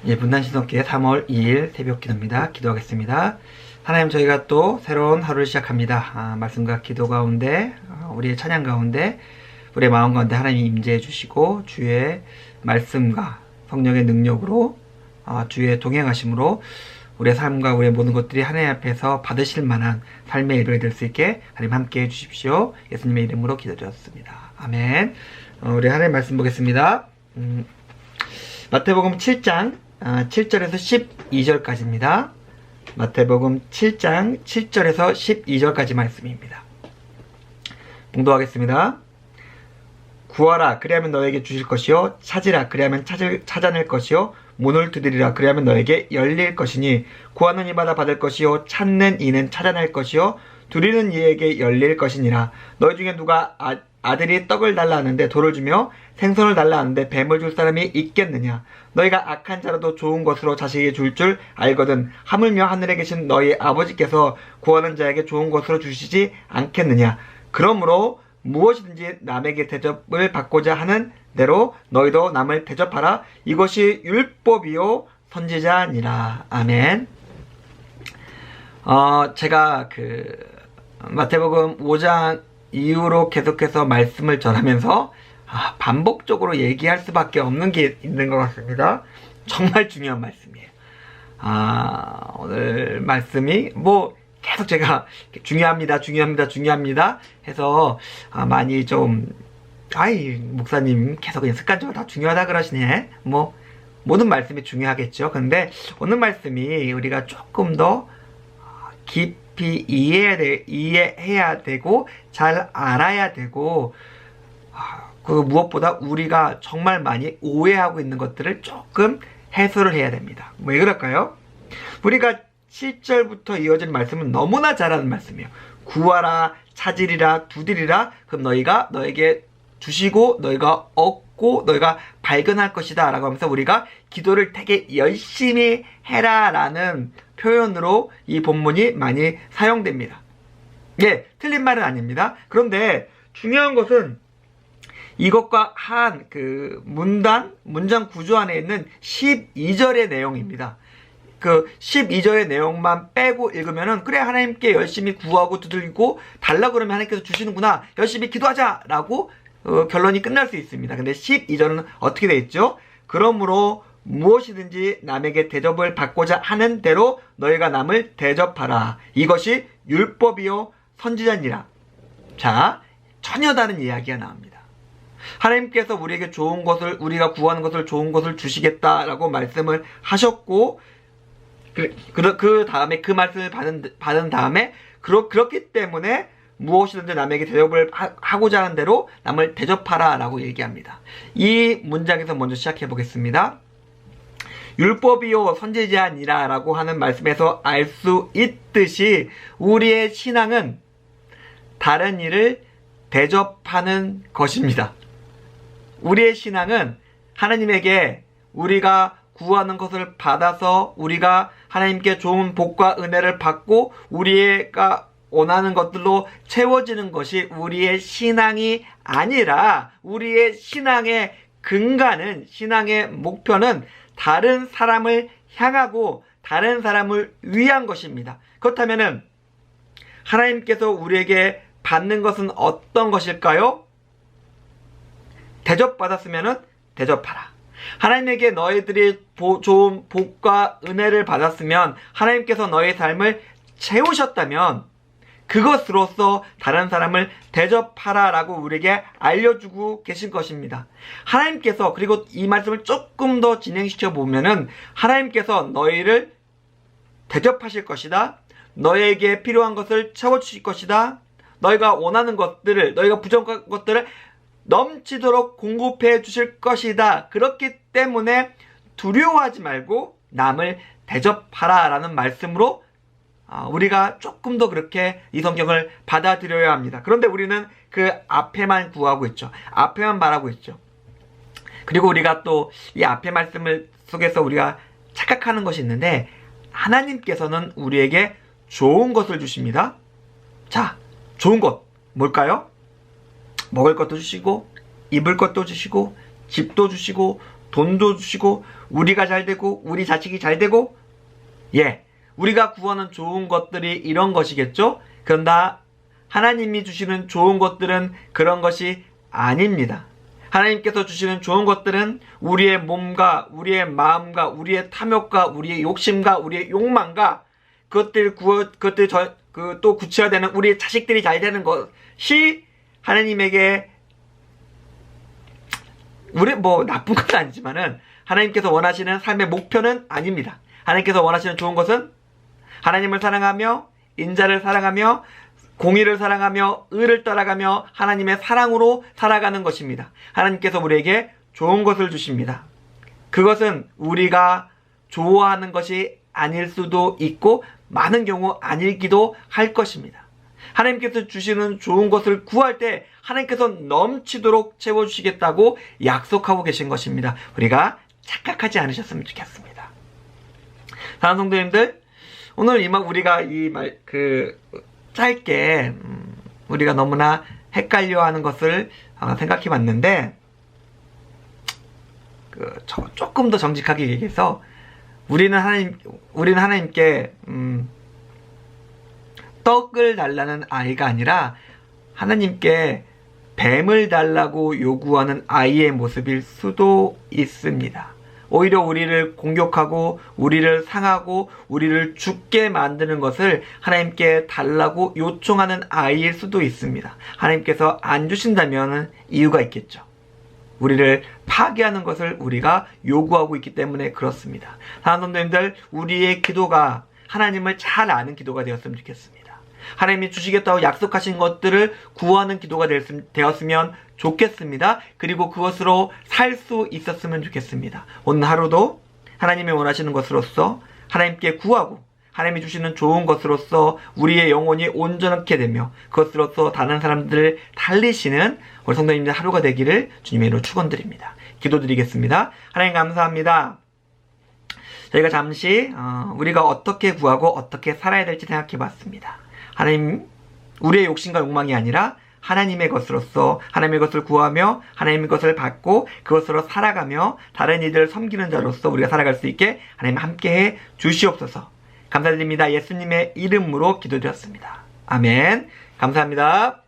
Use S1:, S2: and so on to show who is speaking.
S1: 예, 분단신속기의 3월 2일 새벽 기도입니다. 기도하겠습니다. 하나님, 저희가 또 새로운 하루를 시작합니다. 말씀과 기도 가운데, 우리의 찬양 가운데, 우리의 마음 가운데 하나님이 임재해 주시고, 주의 말씀과 성령의 능력으로, 주의 동행하심으로 우리의 삶과 우리의 모든 것들이 하나님 앞에서 받으실 만한 삶의 예배가 될 수 있게 하나님 함께 해주십시오. 예수님의 이름으로 기도드렸습니다. 아멘. 우리 하나님 말씀 보겠습니다. 마태복음 7장 7절에서 12절까지입니다. 마태복음 7장 7절에서 12절까지 말씀입니다. 봉독하겠습니다. 구하라, 그리하면 너에게 주실 것이요, 찾으라, 그리하면 찾아낼 것이요, 문을 두드리라, 그리하면 너에게 열릴 것이니, 구하는 이마다 받을 것이요, 찾는 이는 찾아낼 것이요, 두드리는 이에게 열릴 것이니라. 너희 중에 누가 아들이 떡을 달라 하는데 돌을 주며 생선을 달라 하는데 뱀을 줄 사람이 있겠느냐? 너희가 악한 자라도 좋은 것으로 자식에게 줄 알거든 하물며 하늘에 계신 너희 아버지께서 구하는 자에게 좋은 것으로 주시지 않겠느냐? 그러므로 무엇이든지 남에게 대접을 받고자 하는 대로 너희도 남을 대접하라. 이것이 율법이요 선지자니라. 아멘. 제가 마태복음 5장 이후로 계속해서 말씀을 전하면서 반복적으로 얘기할 수밖에 없는 게 있는 것 같습니다. 정말 중요한 말씀이에요. 오늘 말씀이 계속 제가 중요합니다 해서 많이 좀 목사님 계속 그냥 습관적으로 다 중요하다 그러시네. 모든 말씀이 중요하겠죠. 근데 오늘 말씀이 우리가 조금 더 깊이 이해해야 되고 잘 알아야 되고, 무엇보다 우리가 정말 많이 오해하고 있는 것들을 조금 해소를 해야 됩니다. 왜 그럴까요? 우리가 7절부터 이어진 말씀은 너무나 잘 아는 말씀이에요. 구하라, 찾으리라, 두드리라, 그럼 너희가 너에게 주시고 너희가 얻고 너희가 발견할 것이다 라고 하면서 우리가 기도를 되게 열심히 해라 라는 표현으로 이 본문이 많이 사용됩니다. 예, 틀린 말은 아닙니다. 그런데 중요한 것은 이것과 한 문장 구조 안에 있는 12절의 내용입니다. 12절의 내용만 빼고 읽으면은, 그래, 하나님께 열심히 구하고 두들기고 달라고 그러면 하나님께서 주시는구나, 열심히 기도하자 라고 결론이 끝날 수 있습니다. 근데 12절은 어떻게 되어 있죠? 그러므로 무엇이든지 남에게 대접을 받고자 하는 대로 너희가 남을 대접하라. 이것이 율법이요 선지자니라. 자, 전혀 다른 이야기가 나옵니다. 하나님께서 우리에게 좋은 것을, 우리가 구하는 것을 좋은 것을 주시겠다라고 말씀을 하셨고, 그 다음에 그 말씀을 받은 다음에 그렇기 때문에 무엇이든지 남에게 대접을 하고자 하는 대로 남을 대접하라 라고 얘기합니다. 이 문장에서 먼저 시작해 보겠습니다. 율법이요 선지자니라 라고 하는 말씀에서 알 수 있듯이 우리의 신앙은 다른 일을 대접하는 것입니다. 우리의 신앙은 하나님에게 우리가 구하는 것을 받아서 우리가 하나님께 좋은 복과 은혜를 받고 우리가 원하는 것들로 채워지는 것이 우리의 신앙이 아니라, 우리의 신앙의 근간은, 신앙의 목표는 다른 사람을 향하고 다른 사람을 위한 것입니다. 그렇다면은 하나님께서 우리에게 받는 것은 어떤 것일까요? 대접받았으면은 대접하라. 하나님에게 너희들이 좋은 복과 은혜를 받았으면, 하나님께서 너의 삶을 채우셨다면 그것으로서 다른 사람을 대접하라 라고 우리에게 알려주고 계신 것입니다. 하나님께서, 그리고 이 말씀을 조금 더 진행시켜 보면은, 하나님께서 너희를 대접하실 것이다, 너에게 필요한 것을 채워주실 것이다, 너희가 원하는 것들을, 너희가 부족한 것들을 넘치도록 공급해 주실 것이다. 그렇기 때문에 두려워하지 말고 남을 대접하라 라는 말씀으로 우리가 조금 더 그렇게 이 성경을 받아들여야 합니다. 그런데 우리는 그 앞에만 구하고 있죠. 앞에만 바라고 있죠. 그리고 우리가 또 이 앞에 말씀을 속에서 우리가 착각하는 것이 있는데, 하나님께서는 우리에게 좋은 것을 주십니다. 자, 좋은 것 뭘까요? 먹을 것도 주시고, 입을 것도 주시고, 집도 주시고, 돈도 주시고 우리가 잘 되고 우리 자식이 잘 되고 예, 우리가 구하는 좋은 것들이 이런 것이겠죠? 그런다 하나님이 주시는 좋은 것들은 그런 것이 아닙니다. 하나님께서 주시는 좋은 것들은 우리의 몸과 우리의 마음과 우리의 탐욕과 우리의 욕심과 우리의 욕망과 또 구체화되는 우리의 자식들이 잘 되는 것이 하나님에게 우리 뭐 나쁜 것은 아니지만은 하나님께서 원하시는 삶의 목표는 아닙니다. 하나님께서 원하시는 좋은 것은 하나님을 사랑하며 인자를 사랑하며 공의를 사랑하며 의를 따라가며 하나님의 사랑으로 살아가는 것입니다. 하나님께서 우리에게 좋은 것을 주십니다. 그것은 우리가 좋아하는 것이 아닐 수도 있고 많은 경우 아니기도 할 것입니다. 하나님께서 주시는 좋은 것을 구할 때 하나님께서 넘치도록 채워주시겠다고 약속하고 계신 것입니다. 우리가 착각하지 않으셨으면 좋겠습니다. 사랑하는 성도님들, 오늘 우리가 짧게 우리가 너무나 헷갈려하는 것을 생각해 봤는데 조금 더 정직하게 얘기해서 우리는 하나님께 떡을 달라는 아이가 아니라 하나님께 뱀을 달라고 요구하는 아이의 모습일 수도 있습니다. 오히려 우리를 공격하고 우리를 상하고 우리를 죽게 만드는 것을 하나님께 달라고 요청하는 아이일 수도 있습니다. 하나님께서 안 주신다면 이유가 있겠죠. 우리를 파괴하는 것을 우리가 요구하고 있기 때문에 그렇습니다. 사랑하는 성도님들, 우리의 기도가 하나님을 잘 아는 기도가 되었으면 좋겠습니다. 하나님이 주시겠다고 약속하신 것들을 구하는 기도가 되었으면 좋겠습니다. 그리고 그것으로 살 수 있었으면 좋겠습니다. 오늘 하루도 하나님이 원하시는 것으로서 하나님께 구하고 하나님이 주시는 좋은 것으로서 우리의 영혼이 온전하게 되며 그것으로서 다른 사람들을 달리시는 우리 성도님들 하루가 되기를 주님의 이름으로 축원드립니다. 기도드리겠습니다. 하나님 감사합니다. 저희가 잠시 우리가 어떻게 구하고 어떻게 살아야 될지 생각해 봤습니다. 하나님, 우리의 욕심과 욕망이 아니라 하나님의 것으로서 하나님의 것을 구하며 하나님의 것을 받고 그것으로 살아가며 다른 이들을 섬기는 자로서 우리가 살아갈 수 있게 하나님 함께해 주시옵소서. 감사드립니다. 예수님의 이름으로 기도드렸습니다. 아멘. 감사합니다.